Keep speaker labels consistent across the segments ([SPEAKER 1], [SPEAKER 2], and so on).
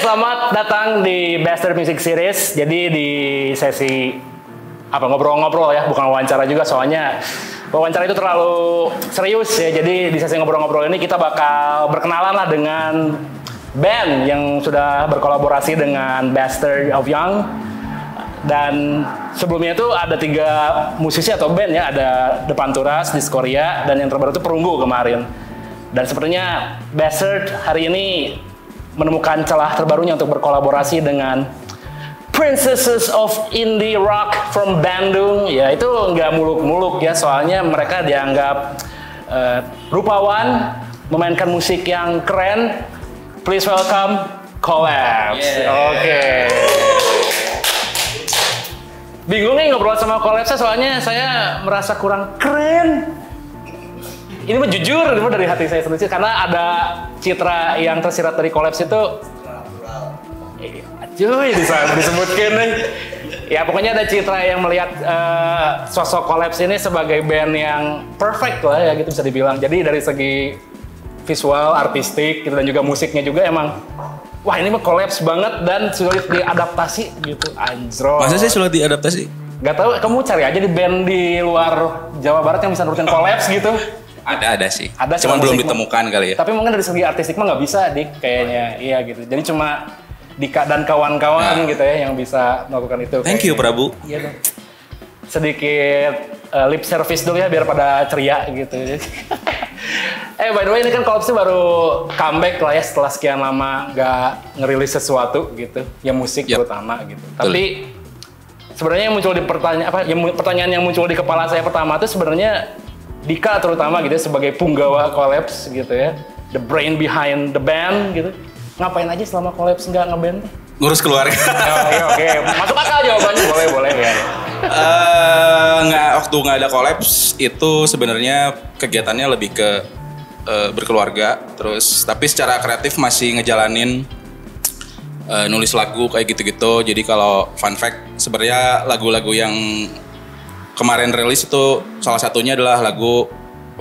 [SPEAKER 1] selamat datang di Bastard Music Series. Jadi di sesi ngobrol-ngobrol ya, bukan wawancara juga soalnya wawancara itu terlalu serius ya. Jadi di sesi ngobrol-ngobrol ini kita bakal berkenalan lah dengan band yang sudah berkolaborasi dengan Bastard of Young. Dan sebelumnya itu ada 3 musisi atau band ya, ada The Panturas, Diskoria, dan yang terbaru itu Perunggu kemarin. Dan sepertinya Bastard hari ini menemukan celah terbarunya untuk berkolaborasi dengan Princesses of Indie Rock from Bandung. Ya itu nggak muluk-muluk ya, soalnya mereka dianggap rupawan, memainkan musik yang keren. Please welcome Collapse.
[SPEAKER 2] Yeah.
[SPEAKER 1] Oke. Bingung nih ngobrol sama Collapse soalnya saya merasa kurang keren. Ini mah jujur, ini dari hati saya sendiri karena ada citra yang tersirat dari Collapse itu. Cuy, disebutkan nih. Ya pokoknya ada citra yang melihat sosok Collapse ini sebagai band yang perfect lah ya gitu bisa dibilang. Jadi dari segi visual, artistik gitu, dan juga musiknya juga emang wah ini mah Collapse banget dan sulit diadaptasi gitu. Anjro.
[SPEAKER 2] Masa sih sulit diadaptasi?
[SPEAKER 1] Gak tahu, kamu cari aja di band di luar Jawa Barat yang bisa nurutin Collapse gitu.
[SPEAKER 2] Ada sih.
[SPEAKER 1] Ada,
[SPEAKER 2] cuman belum
[SPEAKER 1] musik
[SPEAKER 2] ditemukan kali ya.
[SPEAKER 1] Tapi mungkin dari segi artistik mah nggak bisa, Dik, kayaknya. Iya gitu. Jadi cuma Dika dan kawan-kawan gitu ya yang bisa melakukan itu.
[SPEAKER 2] Thank you, Prabu.
[SPEAKER 1] Iya dong. Sedikit lip service dulu ya biar pada ceria gitu. By the way ini kan Collapse baru comeback lah ya setelah sekian lama nggak ngerilis sesuatu gitu. Ya musik terutama gitu.
[SPEAKER 2] Betul.
[SPEAKER 1] Tapi sebenarnya yang muncul di pertanyaan yang muncul di kepala saya pertama itu sebenarnya Dika terutama gitu sebagai punggawa Collapse gitu ya, the brain behind the band gitu. Ngapain aja selama Collapse nggak ngeband?
[SPEAKER 2] Ngurus keluarga.
[SPEAKER 1] Oke. Masuk akal jawabannya, boleh ya.
[SPEAKER 2] Waktu nggak ada Collapse itu sebenarnya kegiatannya lebih ke berkeluarga, terus tapi secara kreatif masih ngejalanin nulis lagu kayak gitu-gitu. Jadi kalau fun fact sebenarnya lagu-lagu yang kemarin rilis itu salah satunya adalah lagu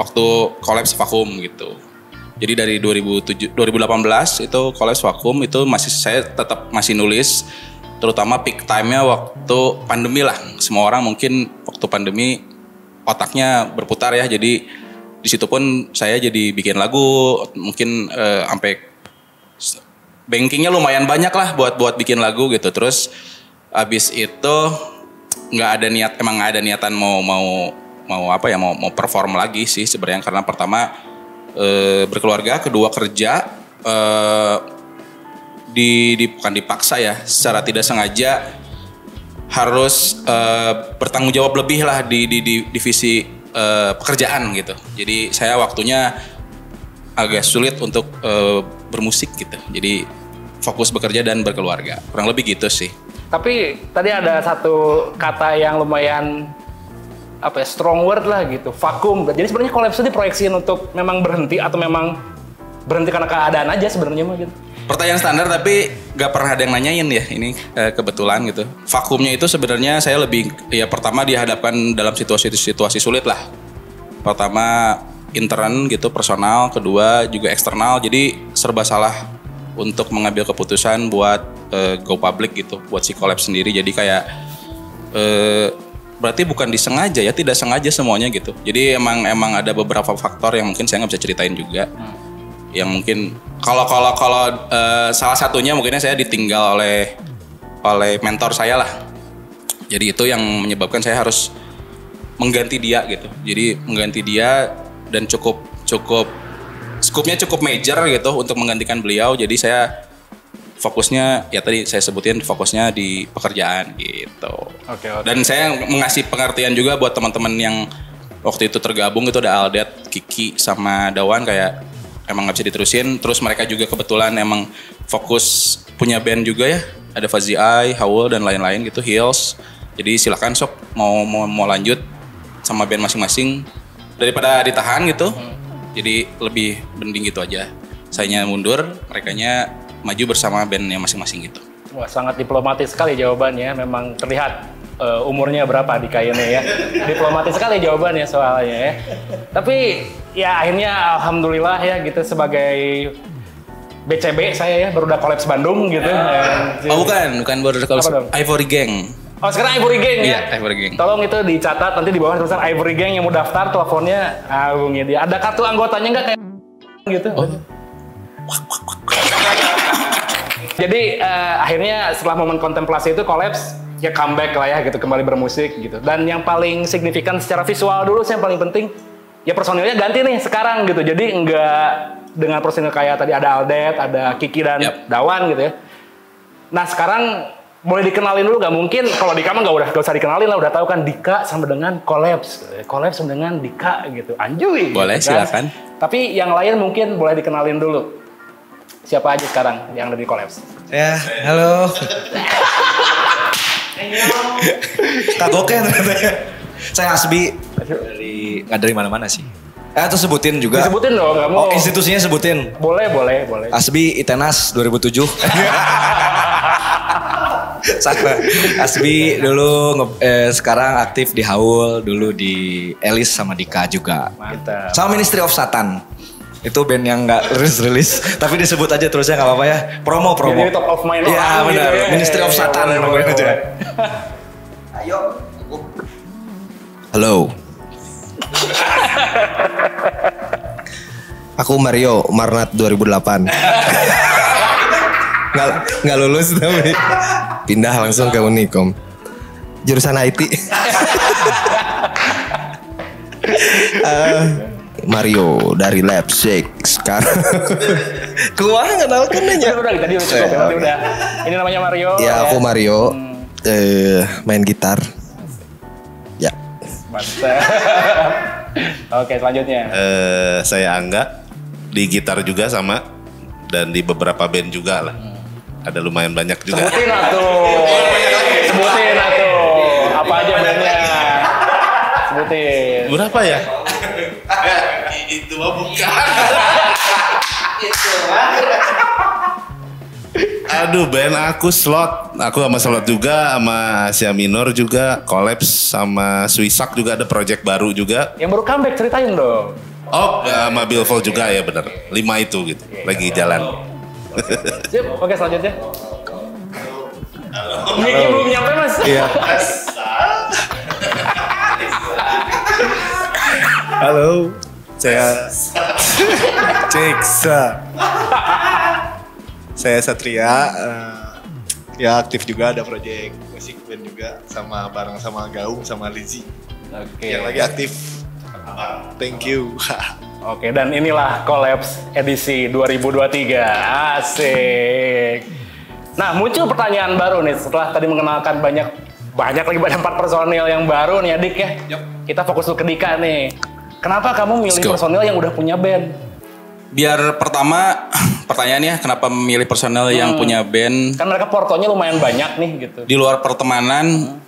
[SPEAKER 2] waktu Collapse Vacuum gitu. Jadi dari 2018 itu Collapse Vacuum itu saya tetap masih nulis, terutama peak time-nya waktu pandemi lah. Semua orang mungkin waktu pandemi otaknya berputar ya. Jadi di situ pun saya jadi bikin lagu, mungkin sampai bankingnya lumayan banyak lah buat bikin lagu gitu. Terus abis itu nggak ada niatan mau perform lagi sih sebenarnya, karena pertama berkeluarga, kedua kerja, bukan dipaksa ya, secara tidak sengaja harus bertanggung jawab lebih lah di divisi pekerjaan gitu. Jadi saya waktunya agak sulit untuk bermusik gitu. Jadi fokus bekerja dan berkeluarga, kurang lebih gitu sih.
[SPEAKER 1] Tapi tadi ada satu kata yang lumayan strong word lah gitu, vakum. Jadi sebenarnya Collapse itu diproyeksiin untuk memang berhenti atau memang berhenti karena keadaan aja sebenarnya mah gitu.
[SPEAKER 2] Pertanyaan standar tapi gak pernah ada yang nanyain ya, ini kebetulan gitu. Vakumnya itu sebenarnya saya lebih, ya pertama dihadapkan dalam situasi sulit lah. Pertama intern gitu, personal, kedua juga eksternal, jadi serba salah untuk mengambil keputusan buat go public gitu, buat si Collapse sendiri. Jadi kayak berarti bukan disengaja ya, tidak sengaja semuanya gitu. Jadi emang ada beberapa faktor yang mungkin saya nggak bisa ceritain juga. Yang mungkin kalau salah satunya mungkinnya saya ditinggal oleh mentor saya lah. Jadi itu yang menyebabkan saya harus mengganti dia gitu. Jadi mengganti dia dan cukup scope-nya cukup major gitu untuk menggantikan beliau. Jadi saya fokusnya ya tadi saya sebutin, fokusnya di pekerjaan gitu.
[SPEAKER 1] Oke.
[SPEAKER 2] Dan saya mengasih pengertian juga buat teman-teman yang waktu itu tergabung, itu ada Aldet, Kiki sama Dawan, kayak emang nggak bisa diterusin. Terus mereka juga kebetulan emang fokus punya band juga ya, ada Fazi Ai, Haul dan lain-lain gitu, Hills. Jadi silakan sok mau lanjut sama band masing-masing daripada ditahan gitu. Jadi lebih mending gitu aja. Sayanya mundur, merekanya maju bersama bandnya masing-masing gitu.
[SPEAKER 1] Wah, sangat diplomatis sekali jawabannya. Memang terlihat umurnya berapa di kayaknya ya. Diplomatis sekali jawabannya soalnya ya. Tapi ya akhirnya alhamdulillah ya gitu sebagai BCB saya ya, baru udah Collapse Bandung gitu.
[SPEAKER 2] Oh bukan baru udah Collapse. Ivory Gang.
[SPEAKER 1] Oh sekarang Ivory Gang ya?
[SPEAKER 2] Iya, Ivory Gang.
[SPEAKER 1] Tolong itu dicatat nanti di bawah tulisan Ivory Gang yang mau daftar, teleponnya hubungi dia. Ada kartu anggotanya nggak kayak gitu? Oh. Jadi akhirnya setelah momen kontemplasi itu Collapse ya comeback lah ya gitu, kembali bermusik gitu. Dan yang paling signifikan secara visual dulu sih yang paling penting ya personilnya ganti nih sekarang gitu. Jadi enggak dengan personil kayak tadi ada Aldet, ada Kiki dan Dawan gitu ya. Nah sekarang boleh dikenalin dulu nggak? Mungkin kalau Dika mah nggak usah dikenalin lah, udah tahu kan Dika sama dengan Collapse sama dengan Dika gitu. Anjuy.
[SPEAKER 2] Boleh
[SPEAKER 1] gitu, kan?
[SPEAKER 2] silakan.
[SPEAKER 1] Tapi yang lain mungkin boleh dikenalin dulu. Siapa aja sekarang yang ada di Collapse?
[SPEAKER 3] Ya, halo. Kagoken. Saya Asbi dari mana-mana sih. Tuh sebutin juga.
[SPEAKER 1] Disebutin dong, nggak mau.
[SPEAKER 3] Oh, institusinya sebutin.
[SPEAKER 1] Boleh.
[SPEAKER 3] Asbi Itenas 2007. Sama. Asbi dulu sekarang aktif di Haul, dulu di Elis sama Dika juga.
[SPEAKER 1] Mantap.
[SPEAKER 3] Sama Ministry of Satan. Itu band yang nggak rilis, tapi disebut aja terusnya nggak apa-apa ya. Promo.
[SPEAKER 1] Jadi top of mind.
[SPEAKER 3] Iya benar.
[SPEAKER 1] Gitu ya.
[SPEAKER 3] Ministry of Satan namanya aja. Ayo. Halo. Aku Mario Marnat 2008. Nggak lulus tapi pindah langsung ke Unikom. Jurusan IT. Mario dari Leipzig sekarang. Kumaha kenal kan aja.
[SPEAKER 1] Udah tadi udah. Ini namanya Mario.
[SPEAKER 3] Ya aku Mario. Main gitar. Ya.
[SPEAKER 1] Mantap. Oke selanjutnya.
[SPEAKER 4] Saya Angga di gitar juga sama dan di beberapa band juga lah. Ada lumayan banyak juga.
[SPEAKER 1] Sebutin atuh. Apa aja bandnya? Sebutin.
[SPEAKER 4] Berapa ya? Itu mah bukan. Aduh, band aku Slot. Aku sama Slot juga, sama Asia Minor juga, Collapse sama Swisak juga ada project baru juga.
[SPEAKER 1] Yang baru comeback ceritain dong.
[SPEAKER 4] Oh, sama Billfold juga ya benar. 5 itu gitu. Lagi jalan.
[SPEAKER 1] Siap, oke selanjutnya. Miki belum nyampe mas.
[SPEAKER 3] Iya. Halo, saya Ceksa. Saya Satria. Ya aktif juga ada project musik band juga sama bareng sama Gaung sama Lizzy.
[SPEAKER 1] Oke.
[SPEAKER 3] Yang lagi aktif. Thank you.
[SPEAKER 1] Oke, dan inilah Collapse edisi 2023. Asik. Nah, muncul pertanyaan baru nih setelah tadi mengenalkan banyak lagi 4 personil yang baru nih ya Dik ya. Kita fokus dulu ke Dika nih. Kenapa kamu milih personil yang udah punya band?
[SPEAKER 2] Biar pertama pertanyaannya kenapa memilih personil yang punya band?
[SPEAKER 1] Kan mereka portonya lumayan banyak nih gitu.
[SPEAKER 2] Di luar pertemanan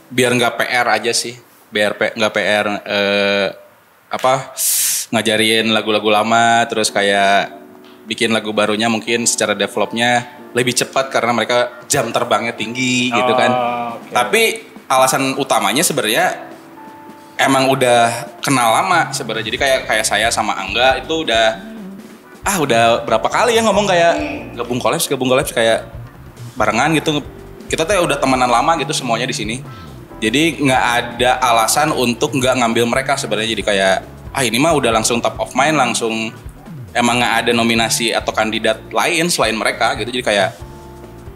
[SPEAKER 2] biar nggak PR aja sih. Biar nggak PR ngajarin lagu-lagu lama terus kayak bikin lagu barunya mungkin secara developnya lebih cepat karena mereka jam terbangnya tinggi gitu kan. Okay. Tapi alasan utamanya sebenarnya emang udah kenal lama sebenarnya. Jadi kayak saya sama Angga itu udah berapa kali ya ngomong kayak gabung collabs kayak barengan gitu. Kita tuh udah temenan lama gitu semuanya di sini. Jadi nggak ada alasan untuk nggak ngambil mereka sebenarnya. Jadi kayak ini mah udah langsung top of mind, langsung emang nggak ada nominasi atau kandidat lain selain mereka gitu. Jadi kayak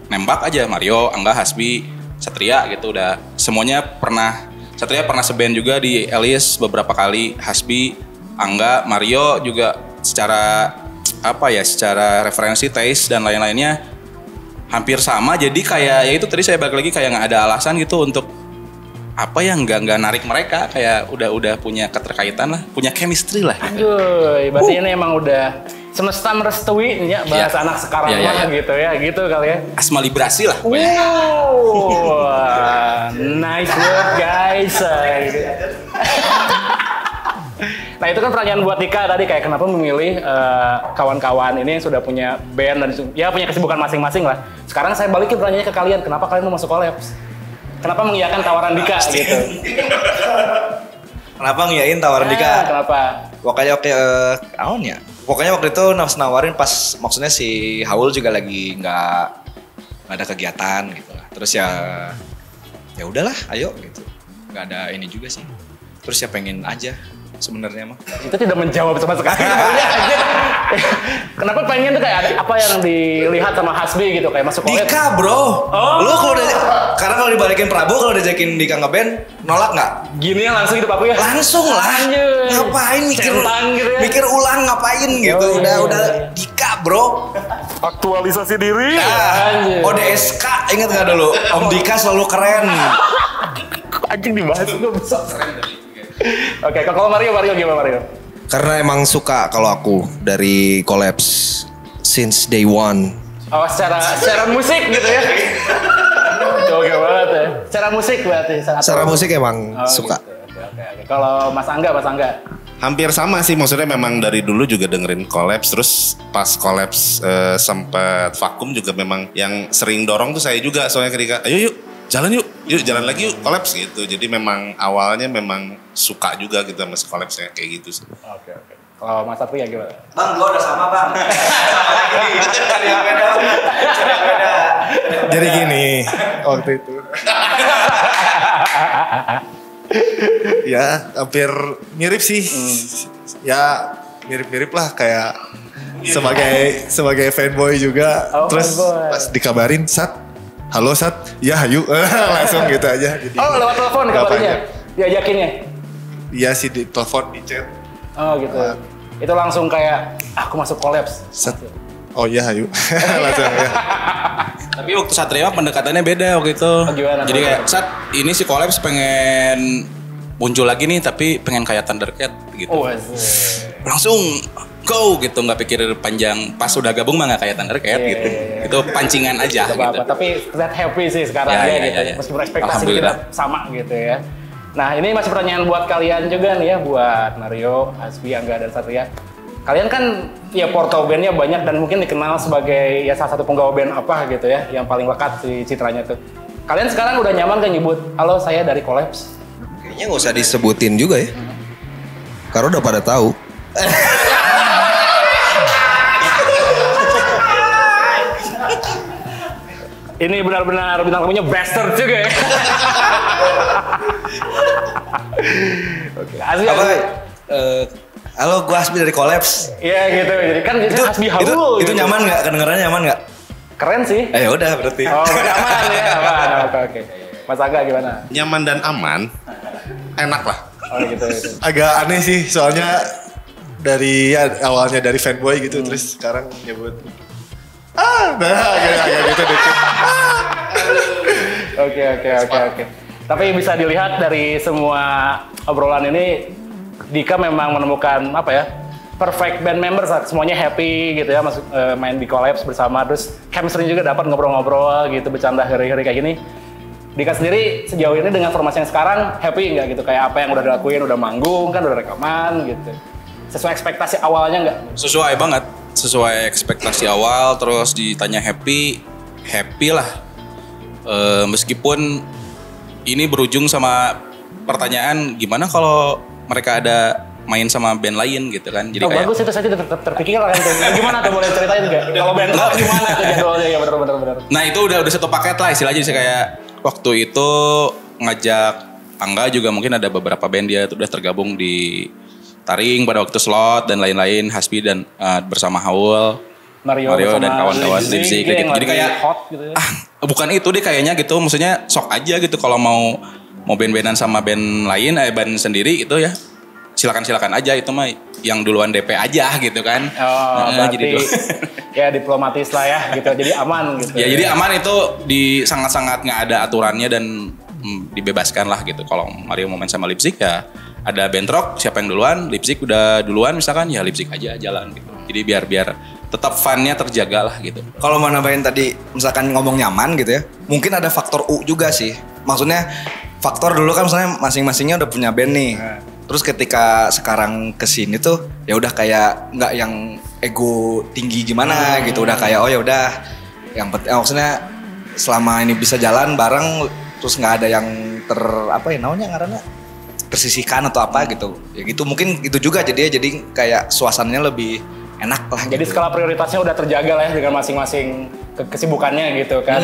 [SPEAKER 2] nembak aja Mario, Angga, Hasbi, Satria gitu udah semuanya pernah. Satria pernah seband juga di Elis beberapa kali, Hasbi, Angga, Mario juga secara referensi, taste dan lain-lainnya hampir sama. Jadi kayak ya itu tadi saya balik lagi kayak nggak ada alasan gitu untuk nggak narik mereka, kayak udah punya keterkaitan lah, punya chemistry lah.
[SPEAKER 1] Aduh, berarti ini emang udah semesta merestui ya bahasa anak sekarang gitu ya, gitu kali ya.
[SPEAKER 2] Asma librasi lah.
[SPEAKER 1] Nice work guys. Nah itu kan pertanyaan buat Dika tadi kayak kenapa memilih kawan-kawan ini yang sudah punya band dan ya punya kesibukan masing-masing lah. Sekarang saya balikin pertanyaannya ke kalian, kenapa kalian mau masuk Collapse? Kenapa mengiyakan tawaran Dika gitu?
[SPEAKER 3] Kenapa ngiyain tawaran Dika?
[SPEAKER 1] Kenapa?
[SPEAKER 3] Pokoknya naon ya? Pokoknya waktu itu nawarin pas maksudnya si Haul juga lagi nggak ada kegiatan gitu lah. Terus ya udahlah, ayo gitu. Nggak ada ini juga sih. Terus ya pengen aja sebenarnya mah.
[SPEAKER 1] Itu tidak menjawab sama sekali. Kenapa pengen tuh kayak ada apa yang dilihat sama Hasbi gitu kayak masuk collab?
[SPEAKER 3] Dika bro, lu karena kalau dibalikin Prabu kalau diajakin Dika ngeband nolak nggak?
[SPEAKER 1] Gini ya langsung hidup aku ya.
[SPEAKER 3] Langsung lah.
[SPEAKER 1] Anjir.
[SPEAKER 3] Ngapain mikir
[SPEAKER 1] Centang gitu ya.
[SPEAKER 3] mikir ulang ngapain gitu.
[SPEAKER 1] iya.
[SPEAKER 3] Udah Dika bro.
[SPEAKER 1] Aktualisasi diri.
[SPEAKER 3] Nah, ODSK inget nggak dulu? Om Dika selalu keren.
[SPEAKER 1] Anjing dibahas gue bisa. Oke, kalau Mario gimana Mario?
[SPEAKER 5] Karena emang suka kalau aku dari Collapse since day one.
[SPEAKER 1] Oh, secara musik gitu ya. Oke banget ya. Secara musik berarti sangat.
[SPEAKER 5] Secara musik emang suka.
[SPEAKER 1] Gitu. Oke. Kalau Mas Angga.
[SPEAKER 4] Hampir sama sih, maksudnya memang dari dulu juga dengerin Collapse, terus pas Collapse sempat vakum juga memang yang sering dorong tuh saya juga, soalnya ketika ayo yuk jalan lagi yuk Collapse gitu. Jadi memang awalnya memang suka juga gitu sama Collapse kayak gitu sih.
[SPEAKER 1] Oke. Kalau Mas Satria gimana?
[SPEAKER 3] Bang, gua udah sama bang.
[SPEAKER 5] Jadi gini waktu itu. Ya hampir mirip sih. Ya mirip-mirip lah kayak sebagai fanboy juga. Terus
[SPEAKER 1] fanboy.
[SPEAKER 5] pas dikabarin halo Sat, ya hayu langsung gitu aja. Jadi,
[SPEAKER 1] Lewat telepon kabarnya. Diajakinnya.
[SPEAKER 5] Iya sih di telepon di chat.
[SPEAKER 1] Oh gitu. Itu langsung kayak aku masuk Collapse.
[SPEAKER 5] Sat. Oh iya hayu. Langsung ya.
[SPEAKER 2] Tapi waktu Satria pendekatannya beda waktu itu.
[SPEAKER 1] Gimana?
[SPEAKER 2] Jadi kayak ini si Collapse pengen muncul lagi nih tapi pengen kayak Thundercat gitu.
[SPEAKER 1] Oh,
[SPEAKER 2] Langsung go gitu, nggak pikir panjang. Pas udah gabung mah nggak kayak Thundercat gitu. Itu pancingan aja gitu.
[SPEAKER 1] Tapi terlihat happy sih sekarang gitu. Meskipun ekspektasi kita sama gitu ya. Nah ini masih pertanyaan buat kalian juga nih ya, buat Mario, Hasbi, Angga, dan Satria. Kalian kan ya porto bandnya banyak dan mungkin dikenal sebagai ya salah satu penggawa band apa gitu ya, yang paling lekat di citranya tuh. Kalian sekarang udah nyaman kan nyebut, halo saya dari Collapse?
[SPEAKER 5] Kayaknya nggak usah disebutin juga ya. Karena udah pada tahu.
[SPEAKER 1] Ini benar-benar bintang tamunya bastard juga ya. Oke, Hasbi.
[SPEAKER 3] Halo, gue Hasbi dari Collapse.
[SPEAKER 1] Iya gitu, jadi kan biasanya Hasbi Haul.
[SPEAKER 3] Itu nyaman nggak? Kedengarannya nyaman nggak?
[SPEAKER 1] Keren sih.
[SPEAKER 3] Udah berarti.
[SPEAKER 1] Oh, aman ya, aman. Oke. Mas Aga gimana?
[SPEAKER 4] Nyaman dan aman, enak lah.
[SPEAKER 1] Oh gitu.
[SPEAKER 5] Agak aneh sih soalnya dari awalnya dari fanboy gitu terus sekarang nyebut agak gitu dikit.
[SPEAKER 1] Oke. Tapi bisa dilihat dari semua obrolan ini, Dika memang menemukan apa ya, perfect band members, semuanya happy gitu ya, main di Collapse bersama, terus chemistry juga dapat ngobrol-ngobrol gitu, bercanda hari-hari kayak gini. Dika sendiri sejauh ini dengan formasi yang sekarang happy nggak gitu, kayak apa yang udah dilakuin, udah manggung kan, udah rekaman gitu, sesuai ekspektasi awalnya nggak?
[SPEAKER 2] Sesuai banget, sesuai ekspektasi awal. Terus ditanya happy lah. Meskipun ini berujung sama pertanyaan gimana kalau mereka ada main sama band lain gitu kan. Jadi kayak
[SPEAKER 1] bagus itu saja terpikirkan tuh. Gimana tuh, boleh ceritain nggak? Kalau band rock gimana tuh jadwalnya? Ya bener.
[SPEAKER 2] Nah itu udah satu paket lah istilahnya. Jadi kayak waktu itu ngajak Angga juga, mungkin ada beberapa band dia udah tergabung di Taring pada waktu Slot dan lain-lain, Hasbi dan bersama Haul, Mario dan kawan-kawan Lipsy kayak gitu. Jadi kayak
[SPEAKER 1] hot gitu ya.
[SPEAKER 2] Bukan itu deh kayaknya gitu, maksudnya sok aja gitu kalau mau band-bandan sama band lain, band sendiri itu ya silakan aja, itu mah yang duluan DP aja gitu kan.
[SPEAKER 1] Berarti jadi ya diplomatis lah ya gitu, jadi aman gitu.
[SPEAKER 2] Ya jadi aman itu sangat-sangat nggak ada aturannya dan dibebaskan lah gitu. Kalau Mario mau main sama Lipsy ya ada band rock, siapa yang duluan, Lipsy udah duluan misalkan, ya Lipsy aja jalan gitu. Jadi biar tetap fun-nya terjaga lah gitu.
[SPEAKER 3] Kalau mau nambahin tadi misalkan ngomong nyaman gitu ya, mungkin ada faktor U juga sih. Maksudnya faktor dulu kan misalnya masing-masingnya udah punya band nih. Terus ketika sekarang kesini tuh ya udah kayak nggak yang ego tinggi gimana gitu, udah kayak oh ya udah yang penting maksudnya selama ini bisa jalan bareng, terus nggak ada yang namanya ngaranna tersisihkan atau apa gitu. Ya gitu mungkin itu juga jadi kayak suasananya lebih enak lah.
[SPEAKER 1] Jadi
[SPEAKER 3] gitu.
[SPEAKER 1] skala prioritasnya udah terjaga lah ya dengan masing-masing kesibukannya gitu kan.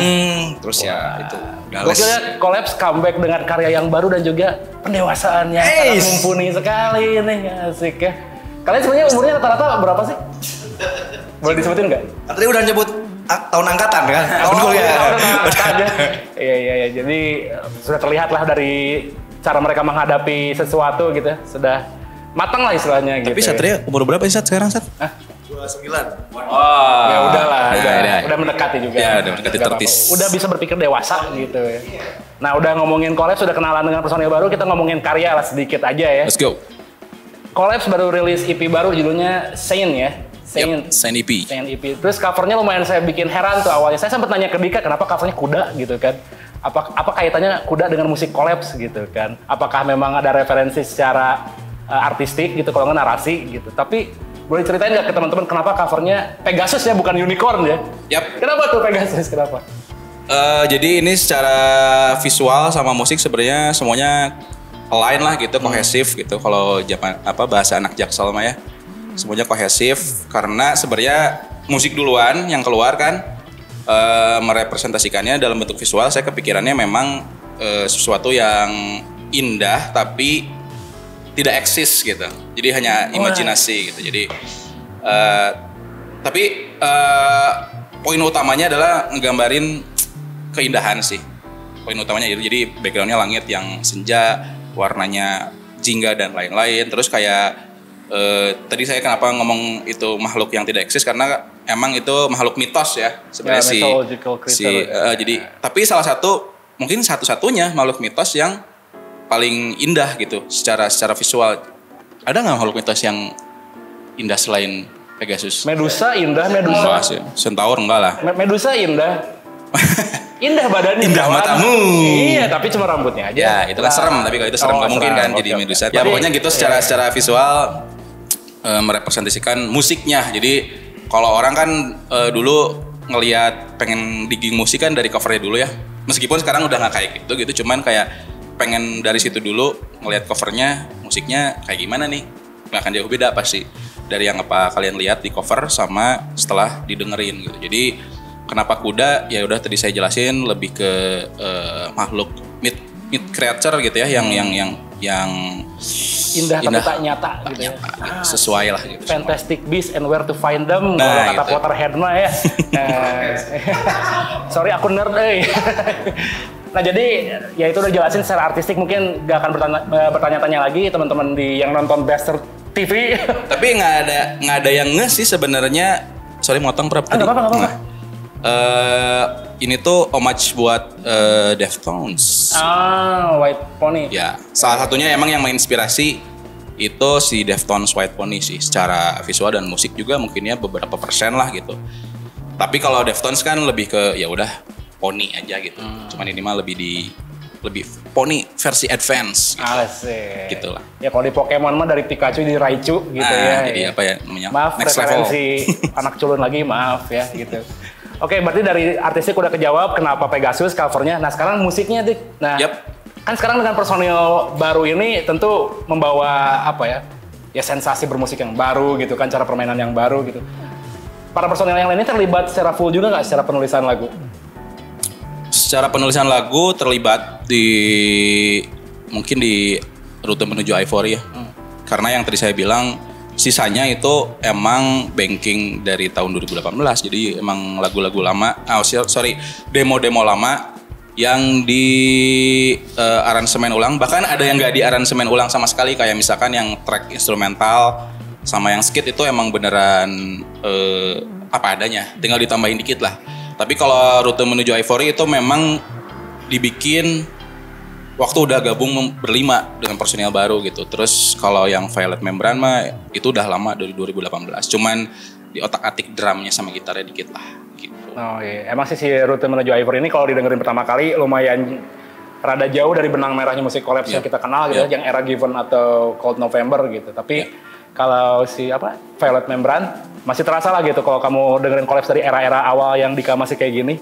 [SPEAKER 3] Terus ya itu.
[SPEAKER 1] Gokil ya, Collapse comeback dengan karya yang baru dan juga pendewasaan yang sangat mumpuni sekali nih, asik ya. Kalian sebenarnya umurnya rata-rata berapa sih? Boleh disebutin nggak?
[SPEAKER 3] Tadi udah nyebut tahun angkatan kan? Tahun kuliah.
[SPEAKER 1] Iya. Jadi sudah terlihat lah dari cara mereka menghadapi sesuatu gitu, sudah matang lah istilahnya gitu.
[SPEAKER 2] Tapi Satria umur berapa sih sekarang, Sat?
[SPEAKER 5] 29.
[SPEAKER 1] Ya udahlah, udah mendekati juga.
[SPEAKER 2] Ya, udah mendekati
[SPEAKER 1] Nggak apa-apa.
[SPEAKER 2] 30s.
[SPEAKER 1] Udah bisa berpikir dewasa gitu ya. Nah, udah ngomongin Collapse, sudah kenalan dengan personil baru, kita ngomongin karya lah sedikit aja ya.
[SPEAKER 2] Let's go.
[SPEAKER 1] Collapse baru rilis EP baru judulnya Saint ya.
[SPEAKER 2] Yep, Saint EP.
[SPEAKER 1] Saint EP. Terus covernya lumayan saya bikin heran tuh awalnya. Saya sempat nanya ke Dika kenapa covernya kuda gitu kan. Apa kaitannya kuda dengan musik Collapse gitu kan. Apakah memang ada referensi secara artistik gitu, kalau nggak narasi gitu. Tapi boleh ceritain nggak ke teman-teman kenapa covernya Pegasus ya, bukan unicorn ya?
[SPEAKER 2] Yap.
[SPEAKER 1] Kenapa tuh Pegasus? Kenapa?
[SPEAKER 2] Jadi ini secara visual sama musik sebenarnya semuanya align lah gitu, kohesif gitu. Kalau bahasa anak Jaksel mah ya, semuanya kohesif karena sebenarnya musik duluan yang keluar kan merepresentasikannya dalam bentuk visual. Saya kepikirannya memang sesuatu yang indah tapi tidak eksis gitu. Jadi hanya imajinasi gitu. Jadi tapi poin utamanya adalah ngegambarin keindahan sih. Poin utamanya itu jadi backgroundnya langit yang senja, warnanya jingga dan lain-lain. Terus kayak tadi saya kenapa ngomong itu makhluk yang tidak eksis karena emang itu makhluk mitos ya sebenarnya jadi tapi salah satu mungkin satu-satunya makhluk mitos yang paling indah gitu secara visual. Ada nggak makhluk mitos yang indah selain Pegasus?
[SPEAKER 1] Medusa indah, Medusa.
[SPEAKER 2] Enggak sih, Centaur enggak lah.
[SPEAKER 1] Medusa indah. Indah badannya.
[SPEAKER 2] Indah matamu.
[SPEAKER 1] Iya, tapi cuma rambutnya aja.
[SPEAKER 2] Ya, itu kan serem, tapi kalau itu serem nggak mungkin kan jadi Medusa. Ya pokoknya gitu secara visual merepresentasikan musiknya. Jadi kalau orang kan dulu ngelihat pengen digging musik kan dari covernya dulu ya. Meskipun sekarang udah nggak kayak gitu, cuman kayak pengen dari situ dulu ngelihat covernya, musiknya kayak gimana nih. Nggak akan jauh beda pasti dari yang apa kalian lihat di cover sama setelah didengerin gitu. Jadi kenapa kuda? Ya udah tadi saya jelasin lebih ke makhluk mid creature gitu ya, yang
[SPEAKER 1] indah tapi tak nyata gitu ya.
[SPEAKER 2] Sesuai lah gitu.
[SPEAKER 1] Fantastic beasts and where to find them.
[SPEAKER 2] Nah,
[SPEAKER 1] kalau kata
[SPEAKER 2] gitu.
[SPEAKER 1] Potterhead mah ya. Sorry aku nerd Nah jadi ya itu udah jelasin secara artistik, mungkin gak akan bertanya-tanya lagi teman-teman yang nonton Bester TV.
[SPEAKER 2] Tapi nggak ada yang nge sih sebenarnya. Sorry motong berapa tadi?
[SPEAKER 1] Nggak apa-apa.
[SPEAKER 2] Ini tuh homage buat Deftones.
[SPEAKER 1] White Pony.
[SPEAKER 2] Ya, salah satunya emang yang menginspirasi itu si Deftones White Pony sih. Secara visual dan musik juga mungkinnya beberapa persen lah gitu. Tapi kalau Deftones kan lebih ke ya udah pony aja gitu. Cuman ini mah lebih pony versi advance gitu.
[SPEAKER 1] Asik.
[SPEAKER 2] Gitu lah.
[SPEAKER 1] Ya kalau di Pokemon mah dari Pikachu di Raichu gitu ya.
[SPEAKER 2] Jadi apa ya namanya?
[SPEAKER 1] Maaf
[SPEAKER 2] Next level.
[SPEAKER 1] referensi anak culun lagi, maaf ya gitu. Oke, berarti dari artistik udah kejawab kenapa Pegasus covernya. Nah sekarang musiknya Dik. Nah kan sekarang dengan personil baru ini tentu membawa apa ya? Ya sensasi bermusik yang baru gitu kan, cara permainan yang baru gitu. Para personil yang lainnya terlibat secara full juga nggak secara penulisan lagu?
[SPEAKER 2] Secara penulisan lagu terlibat mungkin di Rute Menuju Ivory ya. Karena yang tadi saya bilang sisanya itu emang banking dari tahun 2018. Jadi emang lagu-lagu lama, demo-demo lama yang di aransemen ulang. Bahkan ada yang nggak di aransemen ulang sama sekali, kayak misalkan yang track instrumental sama yang skit itu emang beneran apa adanya, tinggal ditambahin dikit lah. Tapi kalau Rute Menuju Ivory itu memang dibikin waktu udah gabung berlima dengan personil baru gitu. Terus kalau yang Violet Membrane mah itu udah lama dari 2018. Cuman di otak-atik drumnya sama gitarnya dikit lah gitu.
[SPEAKER 1] Oh iya, emang sih si Rute Menuju Ivory ini kalau didengerin pertama kali lumayan rada jauh dari benang merahnya musik Collapse yang kita kenal gitu, yang era Given atau Cold November gitu. Tapi kalau si Violet Membrane masih terasa lah gitu kalau kamu dengerin Collapse dari era-era awal yang Dika masih kayak gini.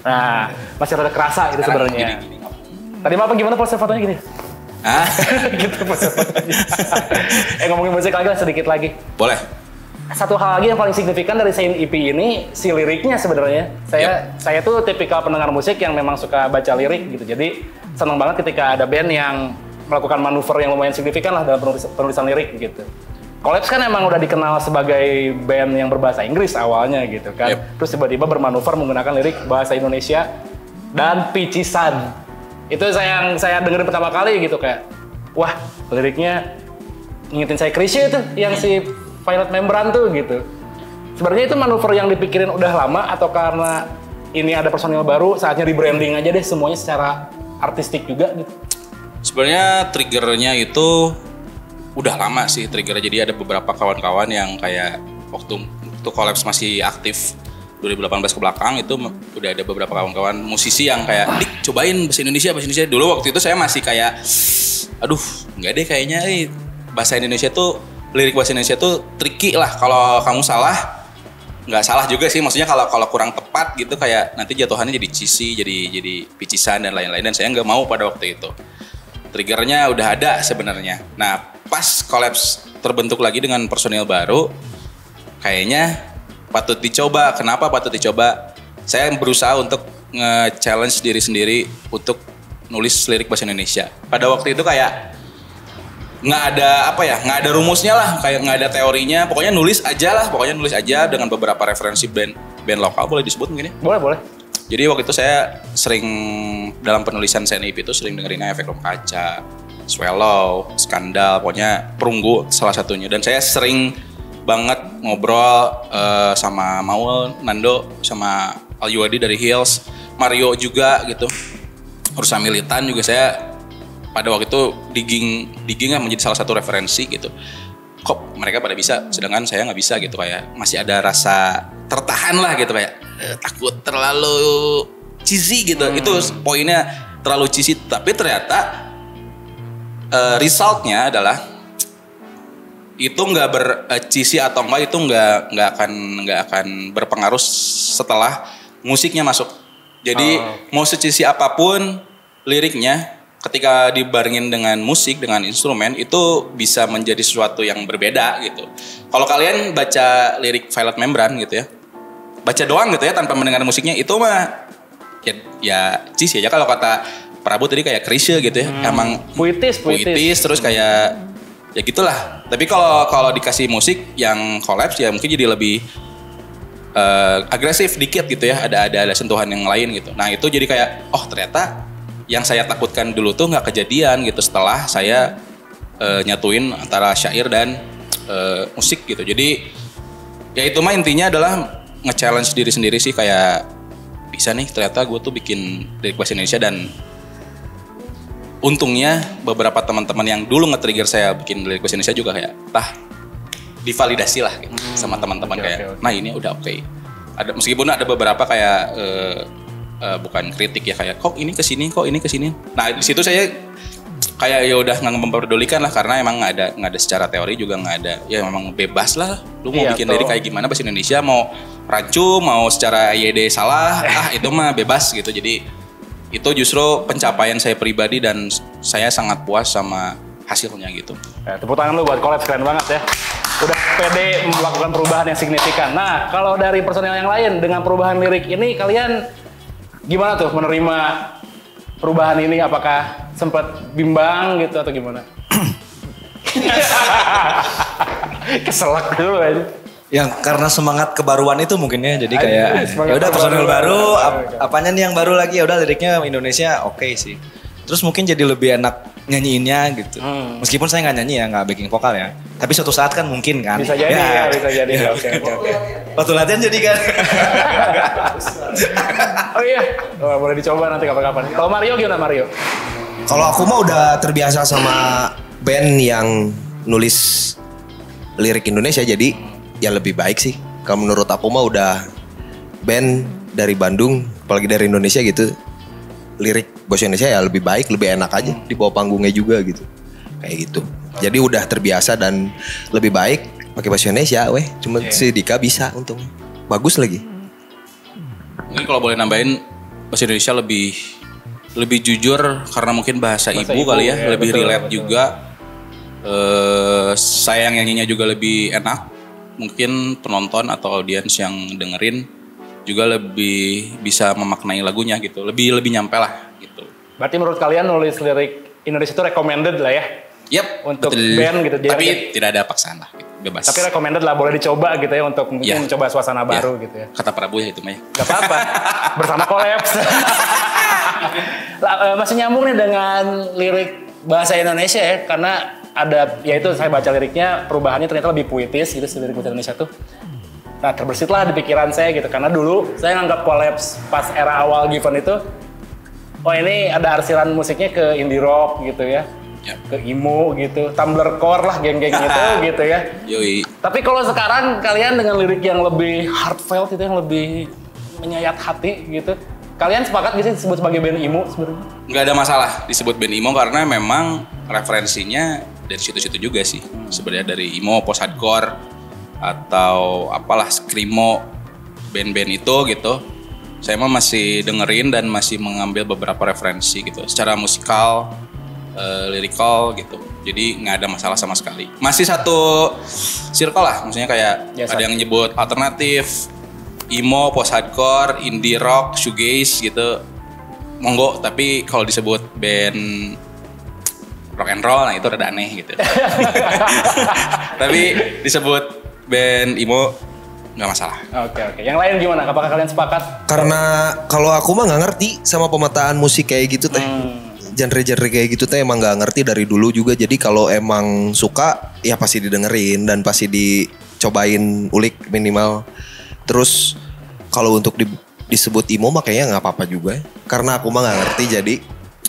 [SPEAKER 1] Nah, masih rada kerasa itu sebenarnya. Tadi apa gimana pose fotonya gini? Gitu fotonya. Ngomongin musik lagi lah, sedikit lagi.
[SPEAKER 2] Boleh.
[SPEAKER 1] Satu hal lagi yang paling signifikan dari Saint EP ini, si liriknya sebenarnya. Saya tuh tipikal pendengar musik yang memang suka baca lirik gitu. Jadi seneng banget ketika ada band yang melakukan manuver yang lumayan signifikan lah dalam penulisan lirik gitu. Collapse kan emang udah dikenal sebagai band yang berbahasa Inggris awalnya gitu kan. Terus tiba-tiba bermanuver menggunakan lirik bahasa Indonesia dan picisan. Itu yang saya dengerin pertama kali gitu, kayak wah, liriknya ngingetin saya Krisye tuh yang si Violet Membran tuh gitu. Sebenarnya itu manuver yang dipikirin udah lama atau karena ini ada personil baru, saatnya rebranding aja deh semuanya secara artistik juga gitu.
[SPEAKER 2] Sebenarnya triggernya itu udah lama sih triggernya. Jadi ada beberapa kawan-kawan yang kayak waktu Collapse masih aktif 2018 ke belakang itu udah ada beberapa kawan-kawan musisi yang kayak Dik cobain bahasa Indonesia. Dulu waktu itu saya masih kayak aduh nggak deh kayaknya bahasa Indonesia tuh, lirik bahasa Indonesia tuh tricky lah, kalau kamu salah nggak salah juga sih, maksudnya kalau kurang tepat gitu kayak nanti jatuhannya jadi cheesy, jadi picisan dan lain-lain, dan saya nggak mau pada waktu itu. Triggernya udah ada sebenarnya. Nah pas Collapse terbentuk lagi dengan personil baru, kayaknya patut dicoba. Kenapa patut dicoba? Saya berusaha untuk nge-challenge diri sendiri untuk nulis lirik bahasa Indonesia. Pada waktu itu kayak nggak ada rumusnya lah, kayak nggak ada teorinya. Pokoknya nulis aja dengan beberapa referensi band lokal, boleh disebut mungkin ya?
[SPEAKER 1] Boleh.
[SPEAKER 2] Jadi waktu itu saya sering dalam penulisan Saint EP itu sering dengerin Efek Rumah Kaca, Swallow, Skandal, pokoknya Perunggu salah satunya. Dan saya sering banget ngobrol sama Maul, Nando, sama Alyuadi dari Hills, Mario juga gitu. Urusan Militan juga saya pada waktu itu digging menjadi salah satu referensi gitu. Kok mereka pada bisa, sedangkan saya nggak bisa gitu, kayak masih ada rasa tertahan lah gitu, kayak takut terlalu cheesy gitu. Itu poinnya, terlalu cheesy. Tapi ternyata resultnya adalah itu nggak cheesy atau enggak, itu nggak akan berpengaruh setelah musiknya masuk. Jadi mau se-cheesy apapun liriknya, ketika dibarengin dengan musik, dengan instrumen, itu bisa menjadi sesuatu yang berbeda gitu. Kalau kalian baca lirik Violet Membran gitu ya, baca doang gitu ya tanpa mendengar musiknya, itu mah ya cheesy aja. Kalau kata Prabu tadi kayak Krisye gitu ya, emang puitis terus kayak ya gitulah. Tapi kalau dikasih musik yang Collapse ya mungkin jadi lebih agresif dikit gitu ya, ada sentuhan yang lain gitu. Nah itu jadi kayak ternyata yang saya takutkan dulu tuh nggak kejadian gitu setelah saya nyatuin antara syair dan musik gitu. Jadi ya itu mah intinya adalah nge-challenge diri sendiri sih, kayak bisa nih ternyata gue tuh bikin lirik bahasa Indonesia. Dan untungnya beberapa teman-teman yang dulu nge-trigger saya bikin lirik bahasa Indonesia juga kayak divalidasi lah gitu, sama teman-teman kayak nah ini udah oke. Ada meskipun ada beberapa kayak bukan kritik ya, kayak kok ini kesini. Nah di situ saya kayak ya udah nggak memperdulikan lah, karena emang nggak ada secara teori juga nggak ada, ya memang bebas lah. Lu mau bikin lirik kayak gimana bahasa Indonesia, mau rancu, mau secara YD salah, itu mah bebas gitu. Jadi itu justru pencapaian saya pribadi dan saya sangat puas sama hasilnya gitu.
[SPEAKER 1] Tepuk tangan lu buat Collapse, keren banget ya. Udah pede melakukan perubahan yang signifikan. Nah kalau dari personel yang lain dengan perubahan lirik ini, kalian gimana tuh menerima perubahan ini? Apakah sempat bimbang gitu atau gimana? Keselak dulu aja.
[SPEAKER 3] Yang karena semangat kebaruan itu mungkin ya, jadi kayak ya udah personil baru, apanya nih yang baru lagi, ya udah liriknya Indonesia oke sih. Terus mungkin jadi lebih enak nyanyiinnya gitu. Meskipun saya nggak nyanyi ya, nggak backing vokal ya. Tapi suatu saat kan mungkin kan.
[SPEAKER 1] Bisa jadi ya, bisa jadi. Oke.
[SPEAKER 3] Waktu latihan jadi kan.
[SPEAKER 1] Oh iya, boleh dicoba nanti kapan-kapan. Kalau Mario gimana Mario?
[SPEAKER 6] Kalau aku mah udah terbiasa sama band yang nulis lirik Indonesia, jadi ya lebih baik sih. Kalau menurut aku mah udah band dari Bandung, apalagi dari Indonesia gitu, lirik bahasa Indonesia ya lebih baik, lebih enak aja di bawah panggungnya juga gitu. Kayak gitu. Jadi udah terbiasa dan lebih baik pakai bahasa Indonesia, cuma si Dika bisa untung. Bagus lagi.
[SPEAKER 2] Mungkin kalau boleh nambahin, bahasa Indonesia lebih lebih jujur karena mungkin bahasa ibu
[SPEAKER 1] ibu,
[SPEAKER 2] kali ya,
[SPEAKER 1] ya,
[SPEAKER 2] lebih
[SPEAKER 1] betul,
[SPEAKER 2] relate
[SPEAKER 1] betul.
[SPEAKER 2] juga. Saya yang nyanyinya juga lebih enak. Mungkin penonton atau audiens yang dengerin juga lebih bisa memaknai lagunya gitu. Lebih nyampe lah gitu.
[SPEAKER 1] Berarti menurut kalian nulis lirik Indonesia itu recommended lah ya?
[SPEAKER 2] Yap,
[SPEAKER 1] Untuk
[SPEAKER 2] betul.
[SPEAKER 1] band gitu.
[SPEAKER 2] Tapi tidak ada paksaan lah, gitu. Bebas.
[SPEAKER 1] Tapi recommended lah, boleh dicoba gitu ya untuk mungkin
[SPEAKER 2] Ya.
[SPEAKER 1] mencoba suasana baru gitu ya.
[SPEAKER 2] Kata Prabu ya itu mah ya.
[SPEAKER 1] Gak apa-apa, bersama Collapse. Masih nyambung nih dengan lirik bahasa Indonesia ya, karena ada, yaitu saya baca liriknya, perubahannya ternyata lebih puitis gitu, lirik bahasa Indonesia tuh. Nah terbesitlah di pikiran saya gitu, karena dulu saya nganggap Collapse pas era awal Given itu, oh ini ada arsiran musiknya ke indie rock gitu ya.
[SPEAKER 2] Ya.
[SPEAKER 1] Ke emo gitu, Tumblr core lah geng-geng gitu ya.
[SPEAKER 2] Yoi.
[SPEAKER 1] Tapi kalau sekarang kalian dengan lirik yang lebih heartfelt itu, yang lebih menyayat hati gitu, kalian sepakat gak sih disebut sebagai band emo sebenarnya?
[SPEAKER 2] Nggak ada masalah disebut band emo karena memang referensinya dari situ-situ juga sih. Sebenarnya dari emo, post hardcore atau apalah screamo, band-band itu gitu. Saya mah masih dengerin dan masih mengambil beberapa referensi gitu. Secara musikal, lirikal gitu. Jadi nggak ada masalah sama sekali. Masih satu circle lah, maksudnya kayak
[SPEAKER 1] Yes,
[SPEAKER 2] ada yang nyebut alternatif, emo, post hardcore, indie rock, shoegaze gitu. Monggo, tapi kalau disebut band rock and roll, nah itu rada aneh gitu. Tapi disebut band emo nggak masalah.
[SPEAKER 1] Oke. Yang lain gimana? Apakah kalian sepakat?
[SPEAKER 6] Karena kalau aku mah nggak ngerti sama pemetaan musik kayak gitu teh. Genre-genre kayak gitu teh emang nggak ngerti dari dulu juga. Jadi kalau emang suka ya pasti didengerin dan pasti dicobain ulik minimal. Terus kalau untuk disebut emo mah kayaknya nggak apa-apa juga. Karena aku mah nggak ngerti jadi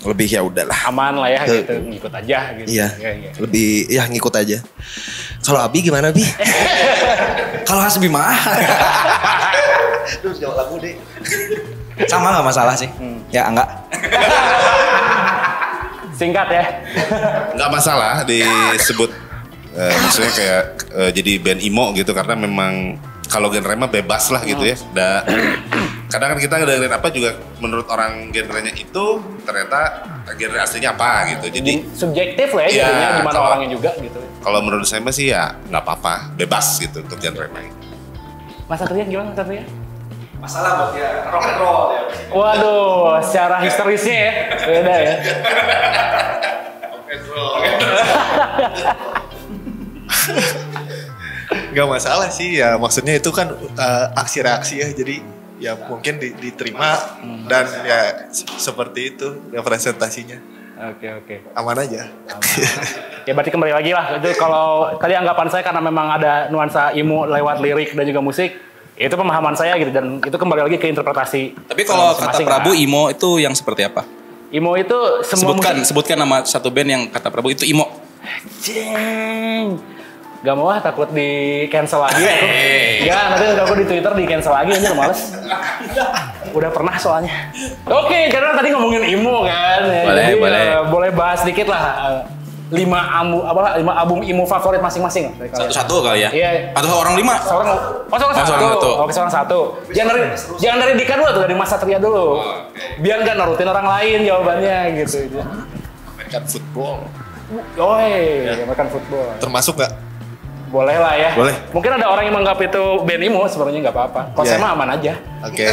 [SPEAKER 6] lebih ya udahlah.
[SPEAKER 1] Aman lah ya gitu, ngikut aja gitu.
[SPEAKER 6] Iya,
[SPEAKER 1] Iya.
[SPEAKER 6] lebih ya ngikut aja. Kalau Abi gimana Bi?
[SPEAKER 3] Kalau Hasbi mah. Terus jawab lagu deh. Sama nggak masalah sih. Ya enggak.
[SPEAKER 1] Singkat ya.
[SPEAKER 4] Nggak masalah disebut maksudnya kayak jadi band emo gitu karena memang kalau genre mah bebas lah gitu ya. Kadang kan kita ngedengerin apa juga menurut orang genrenya itu ternyata genre aslinya apa gitu. Jadi
[SPEAKER 1] Subjektif lah ya
[SPEAKER 4] Iya,
[SPEAKER 1] jadinya, gimana
[SPEAKER 4] kalau-
[SPEAKER 1] orangnya juga gitu.
[SPEAKER 4] kalau menurut saya mah sih ya nggak apa-apa, bebas gitu untuk genre lain.
[SPEAKER 1] Mas Satria gimana Mas Satria?
[SPEAKER 3] Masalah buat dia rock and roll ya.
[SPEAKER 1] Waduh, secara historisnya ya, beda ya.
[SPEAKER 5] Gak masalah sih ya, maksudnya itu kan aksi reaksi ya, jadi ya mungkin diterima dan ya seperti itu representasinya,
[SPEAKER 1] Oke.
[SPEAKER 5] aman aja.
[SPEAKER 1] Ya berarti kembali lagi lah, itu kalau tadi anggapan saya karena memang ada nuansa emo lewat lirik dan juga musik, itu pemahaman saya gitu, dan itu kembali lagi ke interpretasi.
[SPEAKER 2] Tapi kalau kata
[SPEAKER 1] masing-masing
[SPEAKER 2] Prabu
[SPEAKER 1] lah.
[SPEAKER 2] emo itu yang seperti apa?
[SPEAKER 1] Emo itu semua
[SPEAKER 2] Sebutkan nama satu band yang kata Prabu itu emo.
[SPEAKER 1] Jeng. Gak mau takut di cancel lagi aku. Gak, nanti aku di Twitter di cancel lagi aja males. Udah pernah soalnya. Oke, karena tadi ngomongin emo kan. Ya,
[SPEAKER 2] Boleh,
[SPEAKER 1] jadi,
[SPEAKER 2] boleh.
[SPEAKER 1] Boleh bahas sedikit lah. 5 album emo favorit masing-masing dari kalian.
[SPEAKER 2] Satu-satu kali ya?
[SPEAKER 1] Iya.
[SPEAKER 2] Atau orang 5?
[SPEAKER 1] Seorang
[SPEAKER 2] seorang satu.
[SPEAKER 1] Oke, seorang satu. Jangan dari Dika dulu tuh, dari Mas Satria dulu. Biar nggak nurutin orang lain jawabannya gitu.
[SPEAKER 5] American football
[SPEAKER 1] American football.
[SPEAKER 5] termasuk nggak?
[SPEAKER 1] Boleh lah ya.
[SPEAKER 5] Boleh.
[SPEAKER 1] Mungkin ada orang yang menganggap itu band emo, sebenarnya nggak apa-apa. Kalau
[SPEAKER 5] Iya.
[SPEAKER 1] saya mah aman aja.
[SPEAKER 5] Oke.